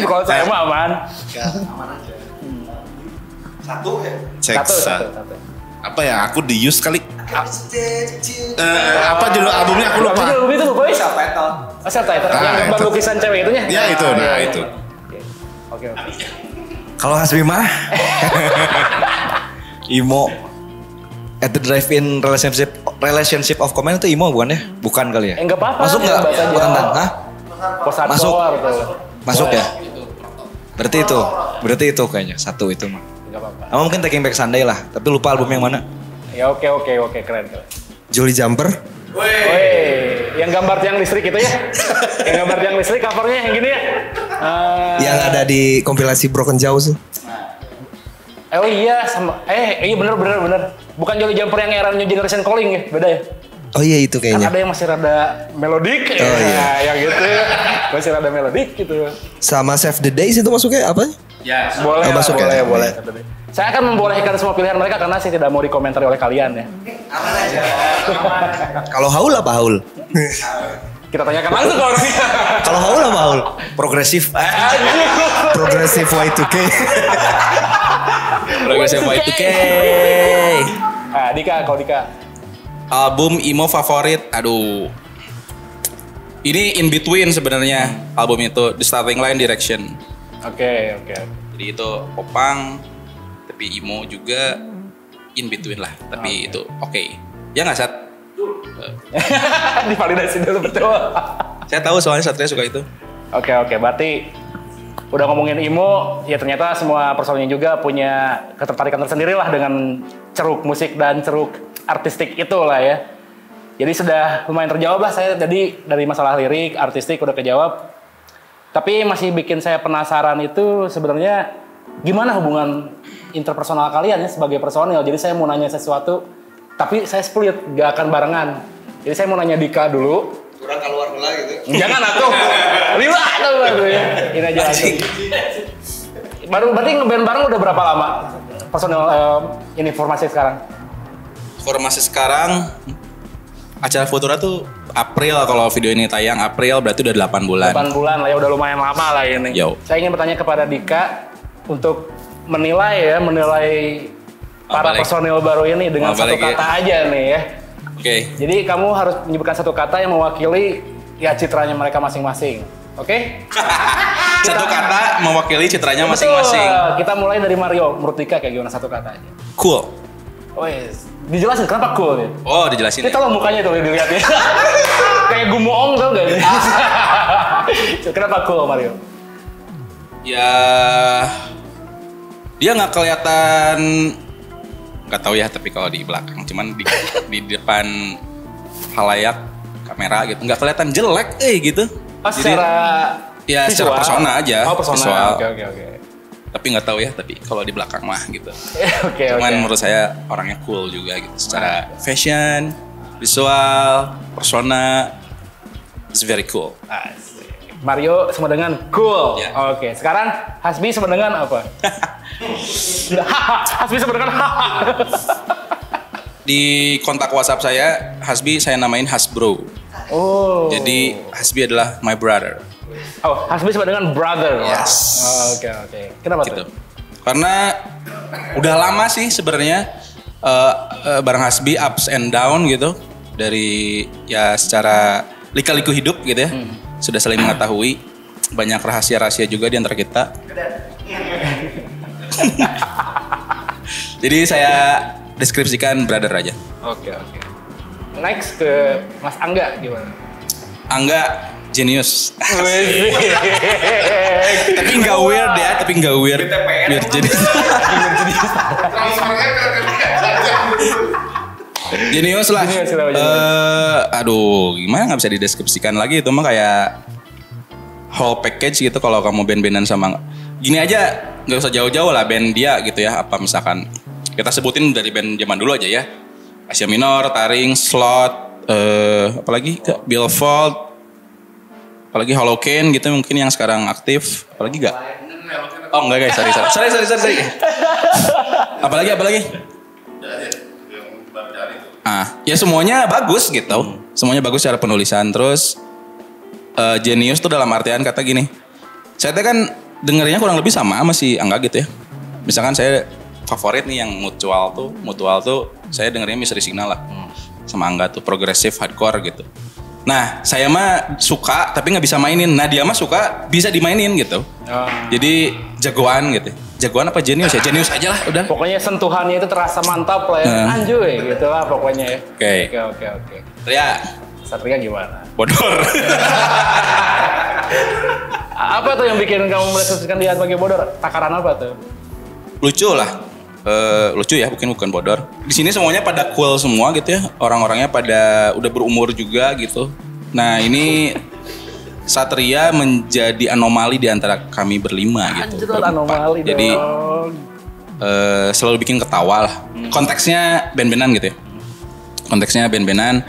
[SPEAKER 1] Kalau saya mah aman.
[SPEAKER 3] Satu ya.
[SPEAKER 4] Cek
[SPEAKER 1] Satu.
[SPEAKER 4] apa ya aku di use kali. Apa judul albumnya aku lupa.
[SPEAKER 1] Apa judul itu boy?
[SPEAKER 3] Subtitle.
[SPEAKER 1] Oh, subtitle.
[SPEAKER 4] Ah,
[SPEAKER 1] Yang gambar
[SPEAKER 4] itu.
[SPEAKER 1] lukisan cewek itunya?
[SPEAKER 4] Ya itu, nah
[SPEAKER 1] iya.
[SPEAKER 4] itu.
[SPEAKER 1] Oke.
[SPEAKER 3] Kalau Hasbi mah emo at the drive-in relationship of command itu emo bukan ya? Bukan kali ya?
[SPEAKER 1] Nggak apa-apa.
[SPEAKER 3] Masuk nggak?
[SPEAKER 1] bahasa Jawa.
[SPEAKER 3] Bukan tan? Hah?
[SPEAKER 1] Post
[SPEAKER 3] Masuk.
[SPEAKER 1] hardcore tuh.
[SPEAKER 3] Masuk ya? Berarti itu kayaknya satu itu mah.
[SPEAKER 1] Nggak apa-apa.
[SPEAKER 3] Sama mungkin Taking Back Sunday lah, tapi lupa album yang mana.
[SPEAKER 1] Ya oke, keren.
[SPEAKER 6] Jolly Jumper.
[SPEAKER 1] Woi, yang gambar tiang listrik itu ya? Yang gambar tiang listrik covernya yang gini ya?
[SPEAKER 6] Yang ada di kompilasi Broken Jaws.
[SPEAKER 1] Oh iya, sama. Iya bener. Bukan Jolly Jumper yang era New Generation Calling ya? Beda ya?
[SPEAKER 6] Oh iya itu
[SPEAKER 1] Kan
[SPEAKER 6] kayaknya.
[SPEAKER 1] ada yang masih rada melodik
[SPEAKER 6] Oh, iya.
[SPEAKER 1] yang gitu masih rada melodik gitu.
[SPEAKER 6] Sama Save the Days itu masuknya apa?
[SPEAKER 2] Ya,
[SPEAKER 1] Boleh,
[SPEAKER 6] Oh, masuk
[SPEAKER 1] boleh,
[SPEAKER 6] ya?
[SPEAKER 1] boleh. Saya akan membolehkan semua pilihan mereka karena saya tidak mau dikomentari oleh kalian ya.
[SPEAKER 6] Kalau Haul apa Haul?
[SPEAKER 1] Kita tanyakan langsung ke orangnya.
[SPEAKER 6] Kalau Haul apa Haul?
[SPEAKER 3] Progresif.
[SPEAKER 6] Progressive Y2K.
[SPEAKER 2] Progressive Y2K.
[SPEAKER 1] Ah, Dika, kalau Dika.
[SPEAKER 2] Album emo favorit, aduh. Ini in between sebenarnya album itu, The Starting Line Direction.
[SPEAKER 1] Oke.
[SPEAKER 2] Jadi itu popang, tapi emo juga in between lah. Tapi itu oke. Ya nggak Sat?
[SPEAKER 1] Divalidasi dulu betul.
[SPEAKER 2] Saya tahu soalnya Satria suka itu.
[SPEAKER 1] Oke, berarti udah ngomongin emo, ya ternyata semua personilnya juga punya ketertarikan tersendiri lah dengan ceruk musik dan ceruk artistik itu lah ya. Jadi sudah lumayan terjawab lah saya tadi dari masalah lirik, artistik udah kejawab. Tapi masih bikin saya penasaran itu sebenarnya gimana hubungan interpersonal kalian ya sebagai personil. Jadi saya mau nanya sesuatu, tapi saya split, gak akan barengan. Jadi saya mau nanya Dika dulu.
[SPEAKER 3] Kurang keluar dulu gitu.
[SPEAKER 1] Jangan atuh. Lila tuh ya. Ini aja. Baru berarti ngeband bareng udah berapa lama? Personil ini formasi sekarang.
[SPEAKER 2] Formasi sekarang acara Futura tuh April, kalau video ini tayang April berarti udah 8 bulan.
[SPEAKER 1] 8 bulan lah ya, udah lumayan lama lah ini.
[SPEAKER 2] Yo.
[SPEAKER 1] Saya ingin bertanya kepada Dika untuk menilai para
[SPEAKER 2] Balik.
[SPEAKER 1] personil baru ini dengan satu
[SPEAKER 2] Balik ya.
[SPEAKER 1] kata aja nih ya.
[SPEAKER 2] Oke.
[SPEAKER 1] Jadi kamu harus menyebutkan satu kata yang mewakili ya citranya mereka masing-masing. Oke?
[SPEAKER 2] Satu kata mewakili citranya masing-masing.
[SPEAKER 1] Betul. Kita mulai dari Mario. Menurut Dika kayak gimana satu kata aja?
[SPEAKER 2] Cool.
[SPEAKER 1] Wes, dijelasin kenapa cool ya?
[SPEAKER 2] Oh, dijelasin.
[SPEAKER 1] Ini tolong mukanya tuh dilihat ya. Kayak gumoong tau gak? Kenapa cool Mario?
[SPEAKER 2] Ya, dia nggak kelihatan, nggak tahu ya, tapi kalau di belakang, cuman di depan halayak kamera gitu, nggak kelihatan jelek, gitu.
[SPEAKER 1] Oh, secara
[SPEAKER 2] ya
[SPEAKER 1] visual?
[SPEAKER 2] secara persona aja.
[SPEAKER 1] Oh, persona.
[SPEAKER 2] Visual.
[SPEAKER 1] Oke.
[SPEAKER 2] Tapi nggak tahu ya, tapi kalau di belakang mah gitu.
[SPEAKER 1] Oke.
[SPEAKER 2] Cuman menurut saya orangnya cool juga gitu, secara fashion, visual, persona, it's very cool.
[SPEAKER 1] Asik. Mario sama dengan cool.
[SPEAKER 2] Ya.
[SPEAKER 1] Oke, sekarang Hasbi sama dengan apa? Hasbi sama dengan
[SPEAKER 2] Di kontak WhatsApp saya, Hasbi saya namain Hasbro.
[SPEAKER 1] Oh.
[SPEAKER 2] Jadi Hasbi adalah my brother.
[SPEAKER 1] Oh, Hasbi sama dengan brother.
[SPEAKER 2] Yes.
[SPEAKER 1] Oke. Kenapa
[SPEAKER 2] Gitu.
[SPEAKER 1] tuh?
[SPEAKER 2] Karena udah lama sih sebenarnya bareng Hasbi ups and down gitu, dari ya secara lika-liku hidup gitu ya. Sudah saling mengetahui, banyak rahasia-rahasia juga di antara kita. Jadi saya deskripsikan brother aja.
[SPEAKER 1] Oke. Next ke Mas Angga gimana?
[SPEAKER 2] Angga genius.
[SPEAKER 1] Wih.
[SPEAKER 2] Tapi nggak weird ya, tapi nggak weird. Weird genius. Genius lah.
[SPEAKER 1] Genius, kenapa
[SPEAKER 2] Aduh, gimana nggak bisa dideskripsikan lagi, itu mah kayak whole package gitu. Kalau kamu band-bandan sama, gini aja nggak usah jauh-jauh lah band dia gitu ya. Apa misalkan kita sebutin dari band zaman dulu aja ya. Asia Minor, Taring, Slot, apalagi Billfold, apalagi Hollow Cane gitu mungkin yang sekarang aktif. Apalagi gak? Oh enggak guys, sorry. Apalagi? Ya semuanya bagus gitu. Semuanya bagus secara penulisan. Terus genius tuh dalam artian kata gini. Saya tuh kan dengerinnya kurang lebih sama si Angga gitu ya. Misalkan saya favorit nih yang mutual tuh saya dengerinnya Misteri Signal lah. Sama Angga tuh progresif hardcore gitu. Nah, saya mah suka tapi nggak bisa mainin. Nah, dia mah suka bisa dimainin gitu. Jadi jagoan gitu. Jagoan apa jenius ya? Jenius aja lah udah.
[SPEAKER 1] Pokoknya sentuhannya itu terasa mantap lah ya. Anjuy gitu lah pokoknya ya. Oke.
[SPEAKER 2] Ria,
[SPEAKER 1] Satria gimana?
[SPEAKER 2] bodor.
[SPEAKER 1] Apa tuh yang bikin kamu mendeskripsikan dia sebagai bodor? Takaran apa tuh?
[SPEAKER 2] Lucu lah. Lucu ya, bukan bodor. Di sini semuanya pada cool semua gitu ya. Orang-orangnya pada udah berumur juga gitu. Nah, ini Satria menjadi anomali di antara kami berlima gitu.
[SPEAKER 1] Anjir, anomali
[SPEAKER 2] Jadi
[SPEAKER 1] dong.
[SPEAKER 2] selalu bikin ketawa lah. Konteksnya band-bandan gitu ya. Konteksnya band-bandan.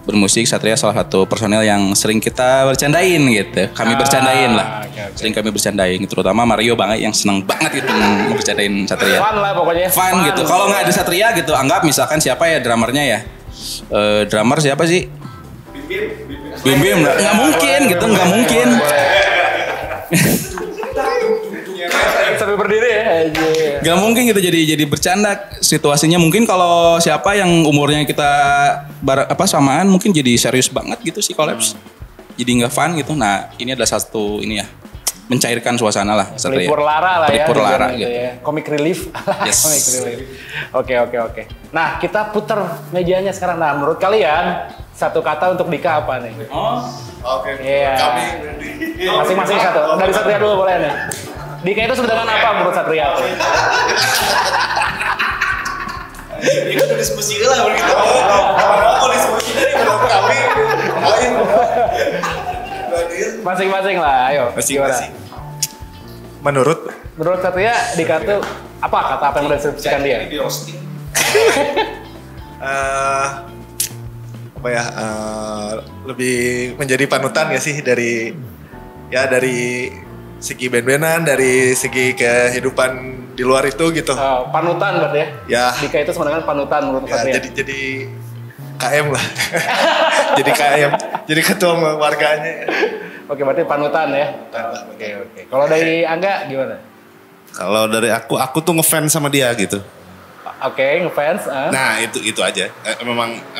[SPEAKER 2] bermusik. Satria salah satu personel yang sering kita bercandain gitu. Kami bercandain lah.
[SPEAKER 1] oke.
[SPEAKER 2] Sering kami bercandain. Terutama Mario banget yang seneng banget gitu bercandain Satria.
[SPEAKER 1] Fun lah pokoknya.
[SPEAKER 2] Fun gitu. Kalau nggak ada Satria gitu, anggap misalkan siapa ya drummernya ya. Drummer siapa sih? Bim Bim. Nggak mungkin gitu, nggak mungkin.
[SPEAKER 1] Sampai berdiri ya.
[SPEAKER 2] Gak mungkin gitu jadi bercanda situasinya. Mungkin kalau siapa yang umurnya kita samaan mungkin jadi serius banget gitu sih Collapse. Jadi nggak fun gitu. Nah ini adalah satu ini ya mencairkan suasana lah.
[SPEAKER 1] Pelipur lara lah ya.
[SPEAKER 2] Pelipur lara gitu.
[SPEAKER 1] Ya. Comic relief.
[SPEAKER 2] Yes.
[SPEAKER 1] Comic relief. Oke. Nah kita puter mejanya sekarang. Nah menurut kalian satu kata untuk Dika apa nih?
[SPEAKER 5] Oke.
[SPEAKER 1] Iya. Masing-masing satu. Dari Satria dulu boleh nih. Dika itu sebut dengan apa menurut Satria?
[SPEAKER 3] Itu diskusi lah begitu. Kalau diskusi dari menurut kami.
[SPEAKER 1] Masing-masing lah, ayo.
[SPEAKER 5] Masing-masing.
[SPEAKER 1] Gimana? Menurut Satria, Dika itu apa kata apa yang udah deskripsikan dia?
[SPEAKER 5] Lebih menjadi panutan gak sih dari segi band-bandan, dari segi kehidupan di luar itu gitu.
[SPEAKER 1] Panutan berarti ya?
[SPEAKER 5] Ya.
[SPEAKER 1] Dika itu sebenarnya panutan menurut
[SPEAKER 5] Ya,
[SPEAKER 1] Satria.
[SPEAKER 5] jadi KM lah. Jadi KM, jadi ketua warganya.
[SPEAKER 1] Oke, berarti panutan ya? Oke. Kalau dari Angga gimana?
[SPEAKER 4] Kalau dari aku tuh ngefans sama dia gitu.
[SPEAKER 1] Oke, ngefans.
[SPEAKER 4] Nah itu aja.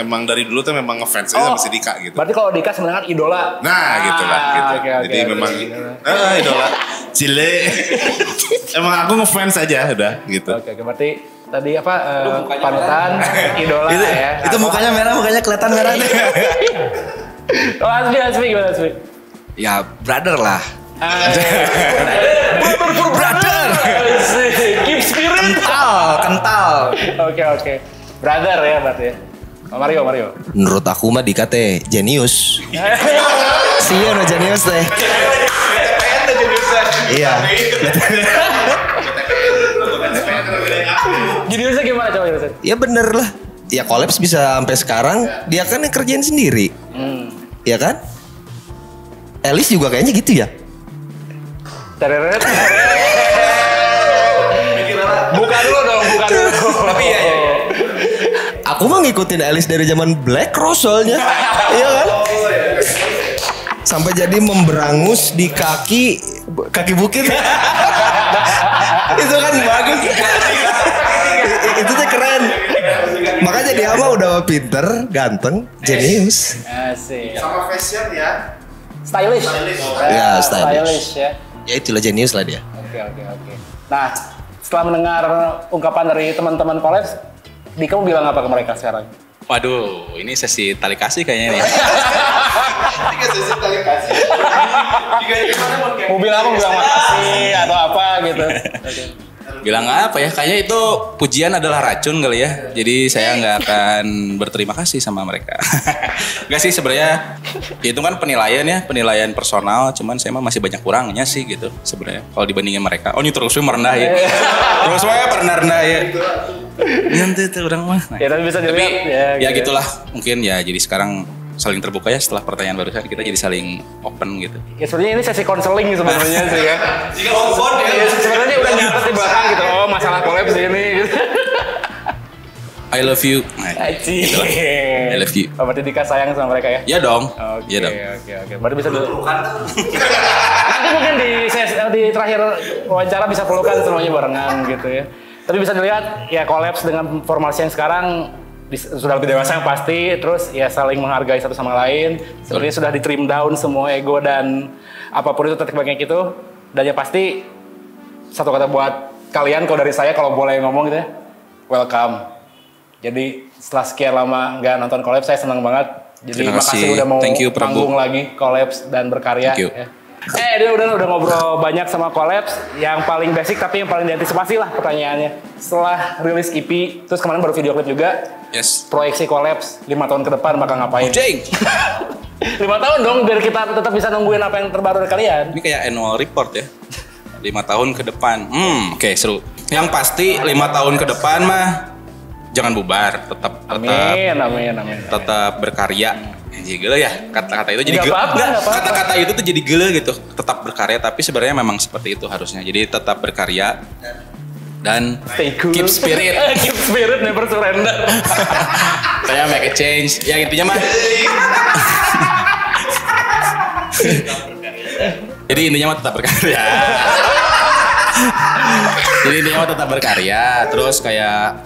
[SPEAKER 4] Emang dari dulu tuh memang ngefans aja sama si Dika gitu.
[SPEAKER 1] Berarti kalau Dika sebenarnya kan idola.
[SPEAKER 4] Nah gitu lah gitu.
[SPEAKER 1] Oke,
[SPEAKER 4] Jadi memang idola. Cile. Emang aku ngefans aja udah gitu.
[SPEAKER 1] Oke, berarti tadi apa panutan, idola ya.
[SPEAKER 3] Itu mukanya merah, mukanya kelihatan merah nih.
[SPEAKER 1] Oh, Asmi gimana Asmi?
[SPEAKER 3] Ya brother lah.
[SPEAKER 1] Brother. Keep spirit.
[SPEAKER 3] Kental.
[SPEAKER 1] Oke. Brother ya berarti ya. Oh, Mario.
[SPEAKER 6] Menurut aku mah Dika teh jenius. Sieun no jenius teh. Iya.
[SPEAKER 1] Jeniusnya gimana coba jelasin?
[SPEAKER 6] Ya bener lah. Ya Collapse bisa sampai sekarang dia kan yang kerjain sendiri. Iya kan? Elis juga kayaknya gitu ya.
[SPEAKER 1] Tereret. Buka dulu dong. Tapi ya.
[SPEAKER 6] Aku mah ngikutin Elis dari zaman Black Rose soalnya. Iya kan? Sampai jadi memberangus di kaki bukit. Itu kan bagus. Itu tuh keren. Makanya dia mah udah pinter, ganteng, jenius.
[SPEAKER 1] Asik.
[SPEAKER 5] Sama fashion ya.
[SPEAKER 1] Stylish.
[SPEAKER 6] Ya, stylish.
[SPEAKER 1] Ya.
[SPEAKER 6] Ya itulah jenius lah dia.
[SPEAKER 1] Oke. Nah, setelah mendengar ungkapan dari teman-teman Collapse, Dika mau bilang apa ke mereka sekarang?
[SPEAKER 2] Waduh, ini sesi tali kasih kayaknya nih.
[SPEAKER 1] Mau bilang apa? Bilang makasih atau apa gitu.
[SPEAKER 2] Bilang apa ya? Kayaknya itu pujian adalah racun kali ya. Jadi saya nggak akan berterima kasih sama mereka. Nggak sih sebenarnya. Itu kan penilaian personal. Cuman saya mah masih banyak kurangnya sih gitu sebenarnya. Kalau dibandingin mereka. Oh ini terusnya merendah ya. Terusnya pernah rendah ya. Nanti itu orang mah.
[SPEAKER 1] Ya tapi bisa dilihat.
[SPEAKER 2] Ya gitulah. Mungkin ya jadi sekarang saling terbuka ya setelah pertanyaan barusan kita jadi saling open gitu.
[SPEAKER 1] Ya sebenarnya ini sesi konseling sebenarnya sih ya.
[SPEAKER 3] Jika open
[SPEAKER 1] Ya sebenarnya udah nyatet di belakang gitu. Oh masalah Collapse ini gitu.
[SPEAKER 2] I love you.
[SPEAKER 1] Aci.
[SPEAKER 2] Gitu lah. I love you.
[SPEAKER 1] Oh, berarti Dika sayang sama mereka ya?
[SPEAKER 2] Ya dong.
[SPEAKER 1] Oke.
[SPEAKER 2] Ya dong.
[SPEAKER 1] Berarti bisa dulu. Nanti mungkin di terakhir wawancara bisa pelukan semuanya barengan gitu ya. Tapi bisa dilihat ya Collapse dengan formasi yang sekarang sudah lebih dewasa yang pasti, terus ya saling menghargai satu sama lain. Sebenarnya sudah di trim down semua ego dan apapun itu tetek bengek itu. Dan yang pasti satu kata buat kalian kalau dari saya kalau boleh ngomong gitu ya, welcome. Jadi setelah sekian lama nggak nonton Collapse saya senang banget. Jadi
[SPEAKER 2] Terima
[SPEAKER 1] makasih
[SPEAKER 2] kasih.
[SPEAKER 1] udah mau
[SPEAKER 2] Thank you, Prabu.
[SPEAKER 1] manggung lagi Collapse dan berkarya.
[SPEAKER 2] Thank you.
[SPEAKER 1] Ya. Dia udah ngobrol banyak sama Collapse. Yang paling basic tapi yang paling diantisipasi lah pertanyaannya. Setelah rilis EP, terus kemarin baru video klip juga.
[SPEAKER 2] Yes.
[SPEAKER 1] Proyeksi Collapse 5 tahun ke depan bakal ngapain?
[SPEAKER 2] Jeng.
[SPEAKER 1] 5 tahun dong biar kita tetap bisa nungguin apa yang terbaru dari kalian.
[SPEAKER 2] Ini kayak annual report ya. 5 tahun ke depan. Oke, seru. Yang pasti 5 tahun ke depan mah jangan bubar, tetap
[SPEAKER 1] Amin.
[SPEAKER 2] tetap berkarya. Jadi gele ya, kata-kata itu jadi
[SPEAKER 1] Nggak apa-apa,
[SPEAKER 2] Nggak,
[SPEAKER 1] nggak apa-apa.
[SPEAKER 2] kata-kata itu tuh jadi gele gitu. Tetap berkarya, tapi sebenarnya memang seperti itu harusnya. Jadi tetap berkarya dan
[SPEAKER 1] Stay cool.
[SPEAKER 2] keep spirit.
[SPEAKER 1] Keep spirit, never surrender.
[SPEAKER 2] Saya make a change. Ya intinya mah. Jadi intinya mah tetap berkarya. Jadi intinya mah tetap berkarya. Terus kayak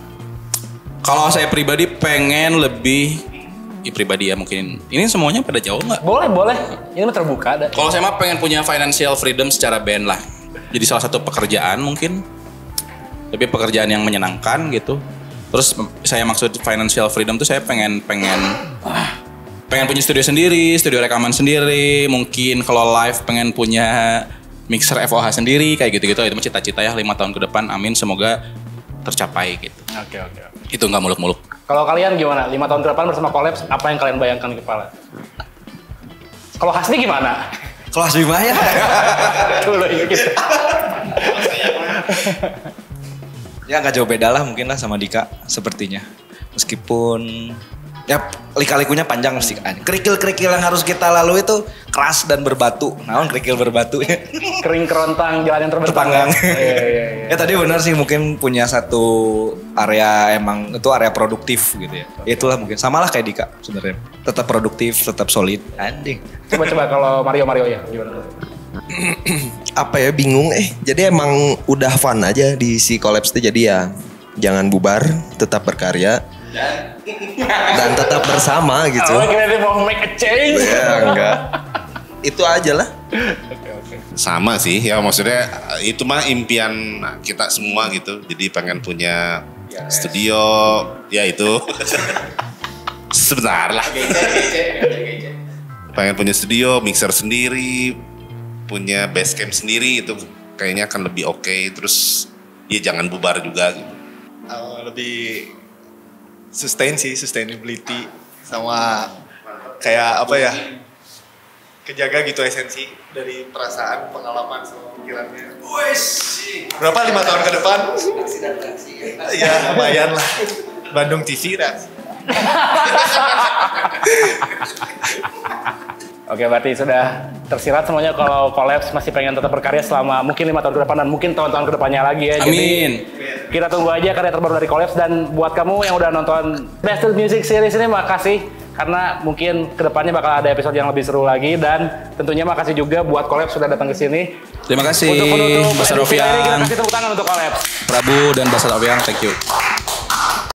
[SPEAKER 2] kalau saya pribadi pengen lebih pribadi ya mungkin. Ini semuanya pada jauh nggak?
[SPEAKER 1] Boleh. Ini mah terbuka.
[SPEAKER 2] Kalau saya mah pengen punya financial freedom secara band lah. Jadi salah satu pekerjaan mungkin. Tapi pekerjaan yang menyenangkan gitu. Terus saya maksud financial freedom tuh saya pengen punya studio sendiri, studio rekaman sendiri. Mungkin kalau live pengen punya mixer FOH sendiri kayak gitu-gitu. Itu mah cita-cita ya 5 tahun ke depan. Amin, semoga tercapai gitu.
[SPEAKER 1] Oke.
[SPEAKER 2] Itu nggak muluk-muluk.
[SPEAKER 1] Kalau kalian gimana? 5 tahun ke depan bersama Collapse, apa yang kalian bayangkan di kepala? Kalau Hasni gimana?
[SPEAKER 3] Kelas Bima ya.
[SPEAKER 1] Dulu gitu.
[SPEAKER 3] Ya nggak jauh beda lah mungkin lah sama Dika sepertinya. Meskipun ya lika-likunya panjang mesti kan. Kerikil-kerikil yang harus kita lalui itu keras dan berbatu. Naon kerikil berbatu ya.
[SPEAKER 1] Kering kerontang, jalan yang
[SPEAKER 3] Terpanggang.
[SPEAKER 1] Iya.
[SPEAKER 3] Ya tadi benar sih mungkin punya satu area emang itu area produktif gitu ya. Itulah mungkin samalah kayak Dika sebenarnya. Tetap produktif, tetap solid. Anjing.
[SPEAKER 1] Coba kalau Mario ya gimana?
[SPEAKER 6] Apa ya, bingung jadi emang udah fun aja di si Collapse tuh, jadi ya jangan bubar, tetap berkarya dan tetap bersama gitu.
[SPEAKER 1] Oh, kira dia mau make a change.
[SPEAKER 6] Ya enggak, itu aja lah.
[SPEAKER 4] Sama sih ya, maksudnya itu mah impian kita semua gitu. Jadi pengen punya studio ya itu. Sebentar lah. Pengen punya studio, mixer sendiri, punya base camp sendiri, itu kayaknya akan lebih oke. Terus ya jangan bubar juga gitu.
[SPEAKER 5] Lebih sustain sih, sustainability sama kayak apa ya, kejaga gitu esensi dari perasaan, pengalaman sama pikirannya. Berapa 5 tahun ke depan? Ya lumayan lah. Bandung TV dah.
[SPEAKER 1] Oke, berarti sudah tersirat semuanya kalau Collapse masih pengen tetap berkarya selama mungkin 5 tahun ke depan dan mungkin tahun-tahun ke depannya lagi ya.
[SPEAKER 2] Amin.
[SPEAKER 1] Jadi kita tunggu aja karya terbaru dari Collapse, dan buat kamu yang udah nonton Bastard Music Series ini makasih karena mungkin kedepannya bakal ada episode yang lebih seru lagi, dan tentunya makasih juga buat Collapse sudah datang ke sini.
[SPEAKER 2] Terima kasih
[SPEAKER 1] Untuk penutup
[SPEAKER 2] Basar
[SPEAKER 1] edisi kali ini kita
[SPEAKER 2] Oviang,
[SPEAKER 1] kasih tepuk tangan untuk Collapse.
[SPEAKER 2] Prabu dan Basar Oviang, thank you.